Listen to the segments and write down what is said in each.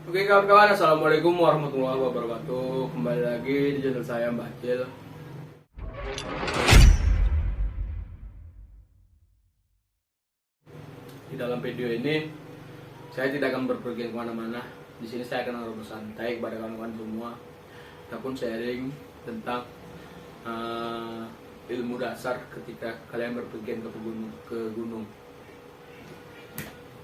Oke kawan-kawan, assalamualaikum warahmatullahi wabarakatuh. Kembali lagi di channel saya Mbak Acil. Di dalam video ini saya tidak akan berpergian kemana-mana. Di sini saya akan ngobrol santai kepada kawan-kawan semua, ataupun sharing tentang ilmu dasar ketika kalian berpergian ke gunung.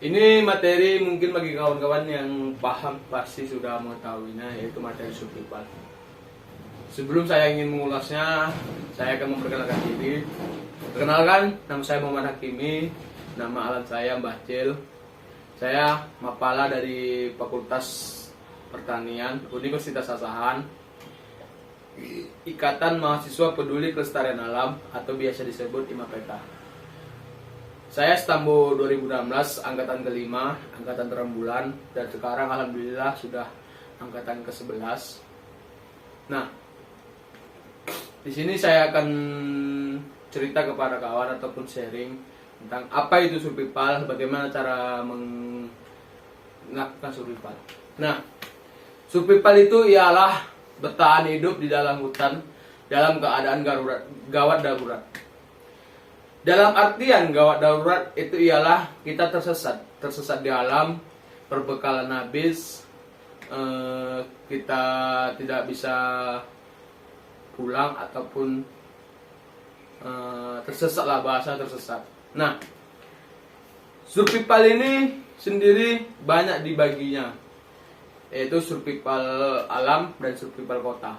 Ini materi mungkin bagi kawan-kawan yang paham pasti sudah mengetahuinya, yaitu materi survival. Sebelum saya ingin mengulasnya, saya akan memperkenalkan diri. Perkenalkan, nama saya Muhammad Hakimi, nama alat saya Mbah Cil. Saya Mapala dari Fakultas Pertanian Universitas Asahan, Ikatan Mahasiswa Peduli Kelestarian Alam atau biasa disebut IMAPETA. Saya Stambo 2016, angkatan kelima, angkatan terembulan, dan sekarang alhamdulillah sudah angkatan ke-11. Nah, di sini saya akan cerita kepada kawan ataupun sharing tentang apa itu survival, bagaimana cara melakukan survival. Nah, survival itu ialah bertahan hidup di dalam hutan dalam keadaan gawat darurat. Dalam artian gawat darurat itu ialah kita tersesat di alam, perbekalan habis, kita tidak bisa pulang ataupun tersesat lah, bahasa tersesat. Nah, survival ini sendiri banyak dibaginya, yaitu survival alam dan survival kota.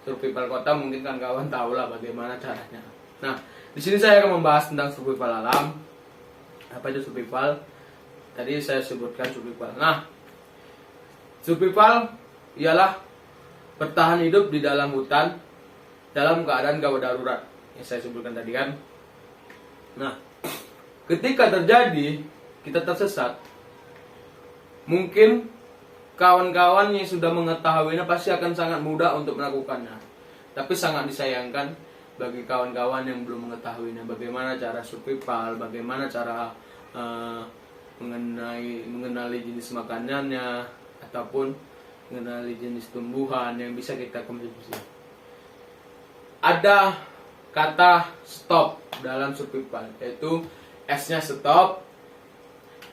Survival kota mungkin kan kawan tahu lah bagaimana caranya. Nah, di sini saya akan membahas tentang survival alam. Apa itu survival? Tadi saya sebutkan survival. Nah, survival ialah bertahan hidup di dalam hutan dalam keadaan gawat darurat yang saya sebutkan tadi kan. Nah, ketika terjadi kita tersesat, mungkin kawan-kawan yang sudah mengetahuinya pasti akan sangat mudah untuk melakukannya. Tapi sangat disayangkan bagi kawan-kawan yang belum mengetahuinya, bagaimana cara survival, bagaimana cara mengenali jenis makanannya ataupun mengenali jenis tumbuhan yang bisa kita konsumsi. Ada kata stop dalam survival, yaitu S-nya stop,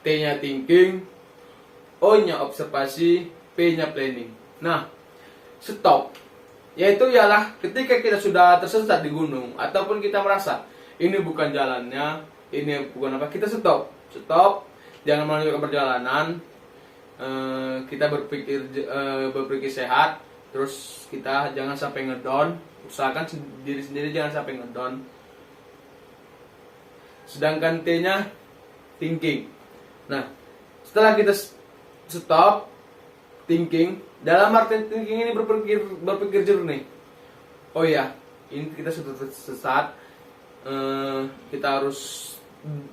T-nya thinking, O-nya observasi, P-nya planning. Nah, stop yaitu ialah ketika kita sudah tersesat di gunung ataupun kita merasa ini bukan jalannya, ini bukan apa, kita stop, jangan melanjutkan perjalanan. Kita berpikir sehat, terus kita jangan sampai ngedown, usahakan diri sendiri jangan sampai ngedown. Sedangkan T-nya thinking. Nah, setelah kita stop thinking, dalam arti thinking ini berpikir jernih. Oh ya, ini kita sudah sesat, kita harus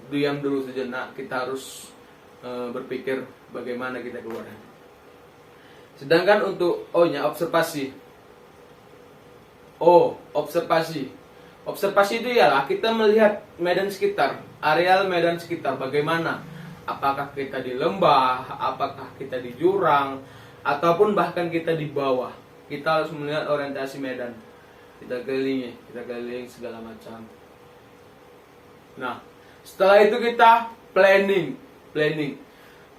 diam dulu sejenak, kita harus berpikir bagaimana kita keluar. Sedangkan untuk O-nya observasi. Observasi itu ialah kita melihat medan sekitar, areal medan sekitar bagaimana. Apakah kita di lembah, apakah kita di jurang, ataupun bahkan kita di bawah. Kita harus melihat orientasi medan. Kita keliling segala macam. Nah, setelah itu kita planning.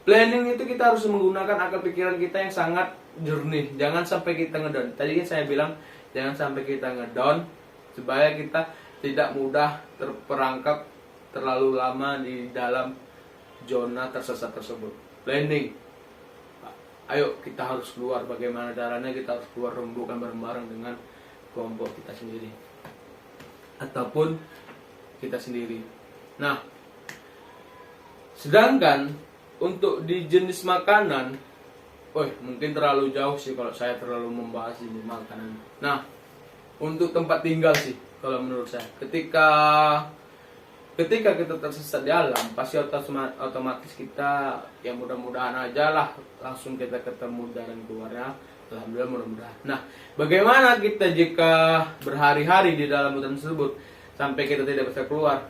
Planning itu kita harus menggunakan akal pikiran kita yang sangat jernih. Jangan sampai kita ngedown. Tadi kan saya bilang jangan sampai kita ngedown supaya kita tidak mudah terperangkap terlalu lama di dalam zona tersesat tersebut. Planning. Ayo kita harus keluar, bagaimana caranya kita harus keluar rembukan bareng-bareng dengan kelompok kita sendiri ataupun kita sendiri. Nah, sedangkan untuk di jenis makanan, mungkin terlalu jauh sih kalau saya terlalu membahas jenis makanan. Nah, untuk tempat tinggal sih kalau menurut saya, ketika kita tersesat di alam, pasti otomatis kita, ya mudah-mudahan aja lah langsung kita ketemu jalan keluarnya. Alhamdulillah, mudah-mudahan. Nah, bagaimana kita jika berhari-hari di dalam hutan tersebut sampai kita tidak bisa keluar?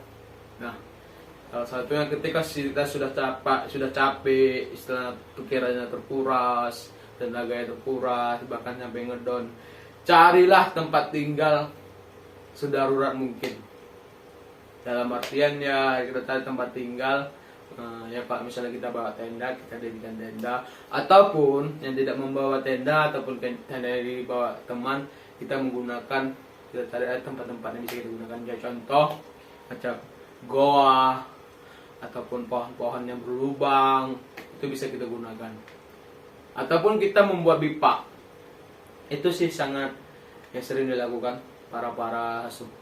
Nah, Salah satunya ketika kita sudah capek, istilah pikirannya terkuras, tenaganya terkuras, bahkan sampai ngedon. Carilah tempat tinggal sedarurat mungkin. Dalam artian ya kita cari tempat tinggal. Ya Pak, misalnya kita bawa tenda, kita dirikan tenda, ataupun yang tidak membawa tenda ataupun tenda yang dibawa teman, kita cari tempat-tempat yang bisa kita gunakan. Ya contoh macam goa ataupun pohon-pohon yang berlubang, itu bisa kita gunakan. Ataupun kita membuat pipa, itu sih sangat yang sering dilakukan para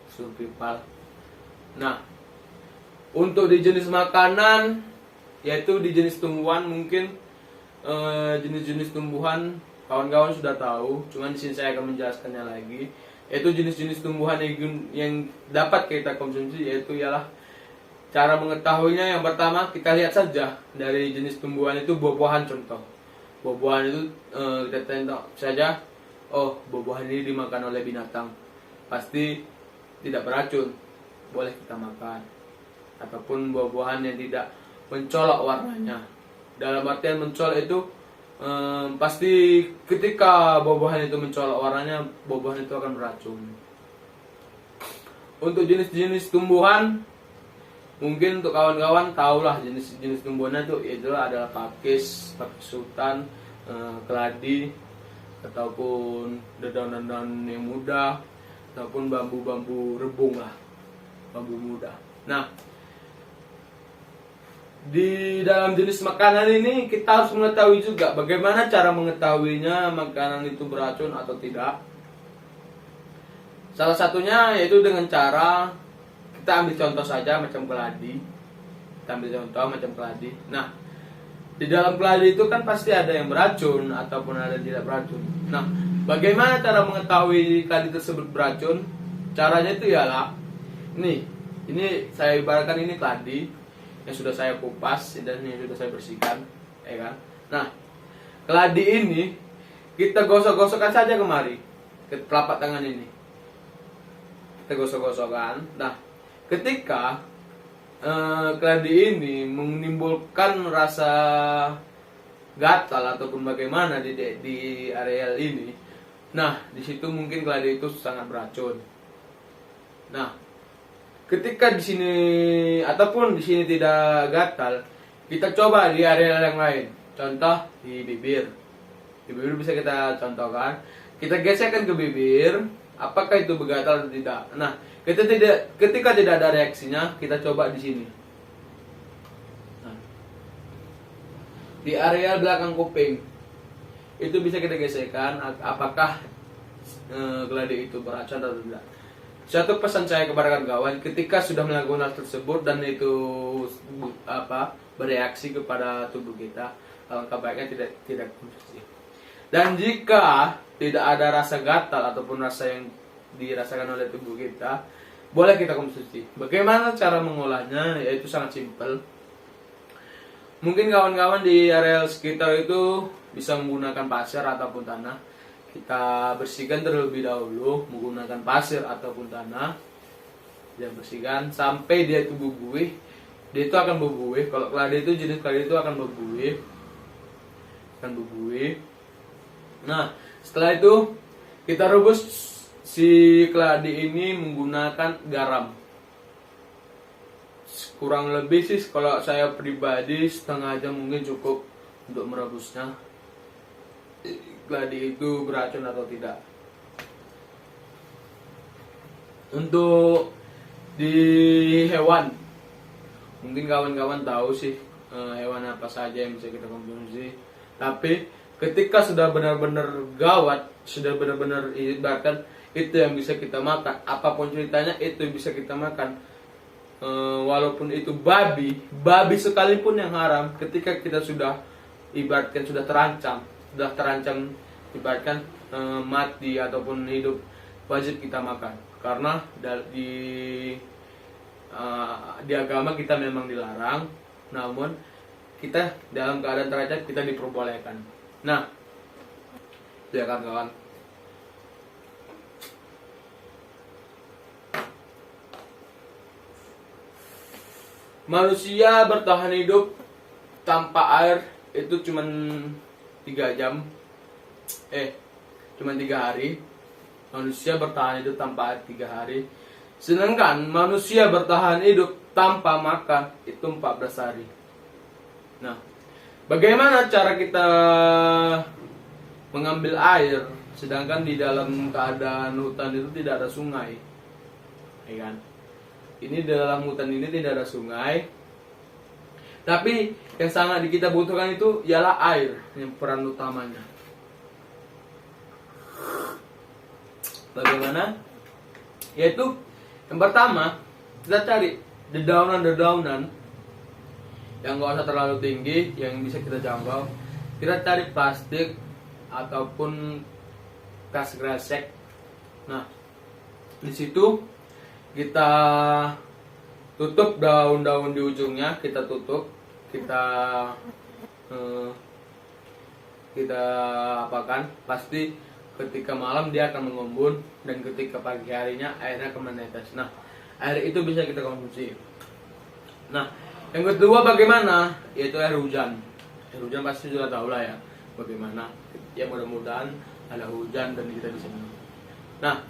survival. Nah, untuk di jenis makanan, yaitu di jenis tumbuhan, mungkin jenis-jenis tumbuhan kawan-kawan sudah tahu, cuman di sini saya akan menjelaskannya lagi. Yaitu jenis-jenis tumbuhan yang dapat kita konsumsi, yaitu ialah cara mengetahuinya. Yang pertama, kita lihat saja dari jenis tumbuhan itu buah-buahan. Contoh buah-buahan itu kita tengok saja, oh buah-buahan ini dimakan oleh binatang, pasti tidak beracun, boleh kita makan. Ataupun buah-buahan yang tidak mencolok warnanya. Dalam artian mencolok itu pasti ketika buah-buahan itu mencolok warnanya, buah-buahan itu akan beracun. Untuk jenis-jenis tumbuhan, mungkin untuk kawan-kawan tahulah jenis-jenis tumbuhannya itu adalah pakis hutan, keladi, ataupun dedaunan-dedaunan yang muda, ataupun bambu-bambu rebung lah, bambu muda. Nah, di dalam jenis makanan ini kita harus mengetahui juga bagaimana cara mengetahuinya makanan itu beracun atau tidak. Salah satunya yaitu dengan cara kita ambil contoh saja macam keladi. Kita ambil contoh macam keladi. Nah, di dalam keladi itu kan pasti ada yang beracun ataupun ada yang tidak beracun. Nah, bagaimana cara mengetahui keladi tersebut beracun? Caranya itu ialah ini saya ibaratkan ini keladi yang sudah saya kupas dan yang sudah saya bersihkan, ya kan? Nah, keladi ini kita gosok-gosokkan saja kemari ke telapak tangan ini. Kita gosok-gosokkan. Nah, ketika keladi ini menimbulkan rasa gatal ataupun bagaimana di areal ini, nah di situ mungkin keladi itu sangat beracun. Nah, ketika di sini ataupun di sini tidak gatal, kita coba di area yang lain. Contoh di bibir. Di bibir bisa kita contohkan. Kita gesekkan ke bibir, apakah itu bergatal atau tidak. Nah, ketika tidak ada reaksinya, kita coba di sini. Nah, di area belakang kuping. Itu bisa kita gesekkan apakah keladi itu beracun atau tidak. Satu pesan saya kepada kawan-kawan, ketika sudah melakukan hal tersebut dan itu bereaksi kepada tubuh kita, alangkah baiknya tidak konsumsi. Dan jika tidak ada rasa gatal ataupun rasa yang dirasakan oleh tubuh kita, boleh kita konsumsi. Bagaimana cara mengolahnya? Yaitu sangat simpel. Mungkin kawan-kawan di area sekitar itu bisa menggunakan pasir ataupun tanah. Kita bersihkan terlebih dahulu menggunakan pasir ataupun tanah. Dia bersihkan sampai dia itu berbuih. Dia itu akan berbuih. Kalau keladi itu jenis keladi itu akan berbuih. Nah, setelah itu kita rebus si keladi ini menggunakan garam. Kurang lebih sih kalau saya pribadi setengah jam mungkin cukup untuk merebusnya. Keladi itu beracun atau tidak. Untuk di hewan, mungkin kawan-kawan tahu sih hewan apa saja yang bisa kita konsumsi. Tapi ketika sudah benar-benar gawat, sudah benar-benar bahkan itu yang bisa kita makan, apapun ceritanya itu yang bisa kita makan. Walaupun itu babi sekalipun yang haram, ketika kita sudah ibaratkan sudah terancam ibaratkan mati ataupun hidup, wajib kita makan. Karena di agama kita memang dilarang, namun kita dalam keadaan terancam kita diperbolehkan. Nah, ya kan kawan. Manusia bertahan hidup tanpa air itu cuman 3 jam. Cuman 3 hari. Manusia bertahan hidup tanpa air 3 hari. Sedangkan manusia bertahan hidup tanpa makan itu 14 hari. Nah, bagaimana cara kita mengambil air sedangkan di dalam keadaan hutan itu tidak ada sungai, ya kan? Ini dalam hutan ini tidak ada sungai, tapi yang sangat kita butuhkan itu ialah air yang peran utamanya. Bagaimana? Yaitu yang pertama kita cari dedaunan yang nggak usah terlalu tinggi, yang bisa kita jangkau. Kita cari plastik ataupun kas kresek. Nah, di situ kita tutup daun-daun di ujungnya, kita tutup, kita apakan, pasti ketika malam dia akan mengembun dan ketika pagi harinya airnya akan menetes. Nah, air itu bisa kita konsumsi. Nah, yang kedua bagaimana? Yaitu air hujan. Air hujan pasti sudah tahu lah ya bagaimana. Ya mudah-mudahan ada hujan dan kita bisa minum. Nah,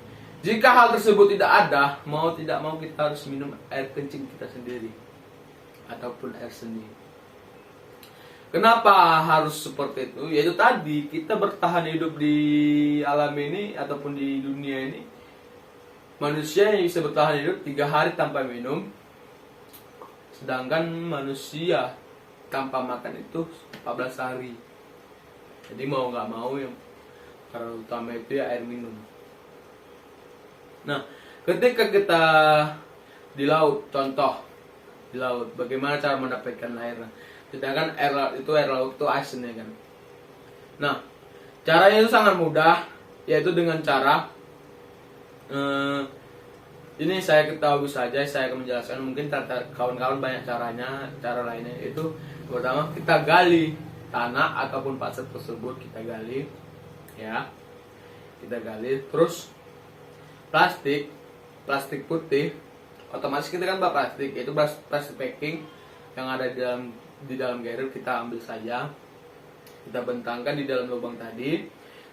jika hal tersebut tidak ada, mau tidak mau kita harus minum air kencing kita sendiri ataupun air seni. Kenapa harus seperti itu? Yaitu tadi kita bertahan hidup di alam ini ataupun di dunia ini. Manusia yang bisa bertahan hidup 3 hari tanpa minum, sedangkan manusia tanpa makan itu 14 hari. Jadi mau nggak mau yang karena utama itu ya air minum. Nah, ketika kita di laut, contoh di laut, bagaimana cara mendapatkan air? Sedangkan air laut itu asin, ya kan. Nah, caranya itu sangat mudah, yaitu dengan cara ini saya ketahui saja, saya akan menjelaskan. Mungkin kawan-kawan banyak caranya, cara lainnya itu pertama kita gali tanah ataupun pasir tersebut, kita gali, ya, kita gali, terus plastik putih, otomatis kita kan plastik, yaitu plastik packing yang ada di dalam carrier, kita ambil saja, kita bentangkan di dalam lubang tadi.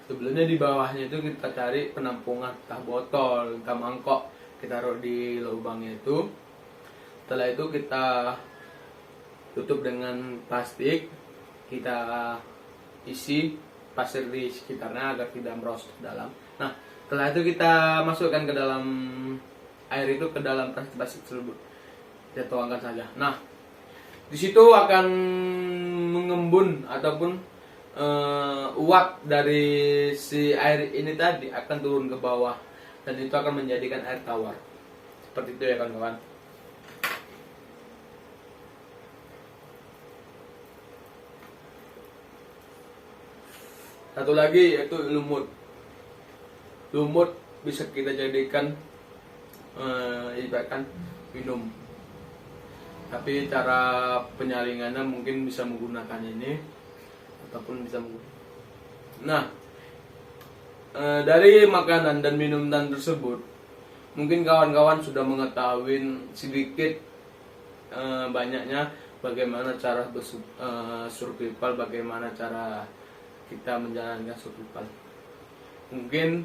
Sebelumnya di bawahnya itu kita cari penampungan, entah botol, entah mangkok, kita taruh di lubangnya itu. Setelah itu kita tutup dengan plastik, kita isi pasir di sekitarnya agar tidak merosot ke dalam. Nah, setelah itu kita masukkan ke dalam air itu, ke dalam plastik tersebut, kita tuangkan saja. Nah, di situ akan mengembun ataupun uap dari si air ini tadi akan turun ke bawah dan itu akan menjadikan air tawar. Seperti itu ya kawan-kawan. Satu lagi yaitu lumut. Lumut bisa kita jadikan ibaratkan minum. Tapi cara penyalingannya mungkin bisa menggunakan ini ataupun bisa menggunakan. Nah, dari makanan dan minuman tersebut, mungkin kawan-kawan sudah mengetahui sedikit banyaknya bagaimana cara survival, bagaimana cara kita menjalankan survival. Mungkin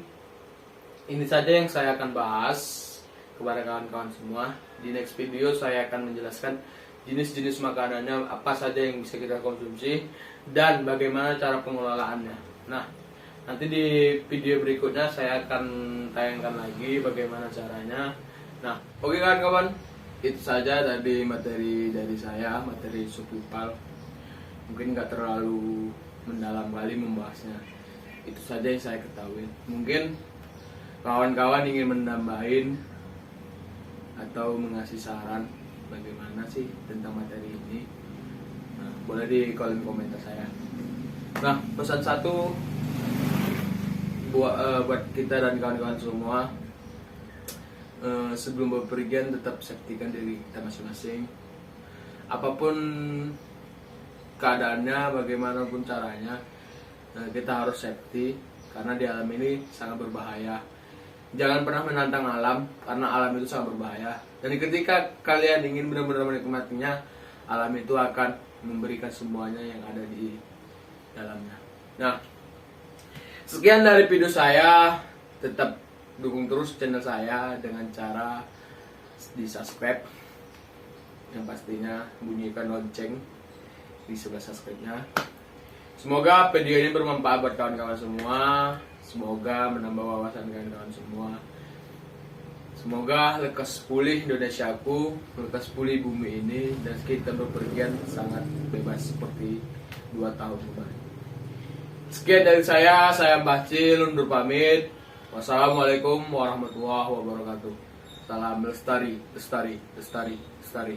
ini saja yang saya akan bahas kepada kawan-kawan semua. Di next video saya akan menjelaskan jenis-jenis makanannya, apa saja yang bisa kita konsumsi, dan bagaimana cara pengelolaannya. Nah, nanti di video berikutnya saya akan tayangkan lagi bagaimana caranya. Nah, oke kawan-kawan, itu saja tadi materi dari saya, materi survival. Mungkin nggak terlalu mendalam kali membahasnya. Itu saja yang saya ketahui. Mungkin kawan-kawan ingin menambahin atau mengasih saran bagaimana sih tentang materi ini, nah, boleh di kolom komentar saya. Nah, pesan satu buat kita dan kawan-kawan semua, sebelum bepergian tetap safety-kan diri kita masing-masing. Apapun keadaannya, bagaimanapun caranya, kita harus safety karena di alam ini sangat berbahaya. Jangan pernah menantang alam, karena alam itu sangat berbahaya. Dan ketika kalian ingin benar-benar menikmatinya, alam itu akan memberikan semuanya yang ada di dalamnya. Nah, sekian dari video saya. Tetap dukung terus channel saya dengan cara di subscribe, yang pastinya bunyikan lonceng di sebelah subscribe-nya. Semoga video ini bermanfaat buat kawan-kawan semua. Semoga menambah wawasan kawan-kawan semua. Semoga lekas pulih Indonesiaku, lekas pulih bumi ini, dan kita berpergian sangat bebas seperti 2 tahun kemarin. Sekian dari saya Mbah Cil undur pamit. Wassalamualaikum warahmatullahi wabarakatuh. Salam lestari, lestari, lestari, lestari.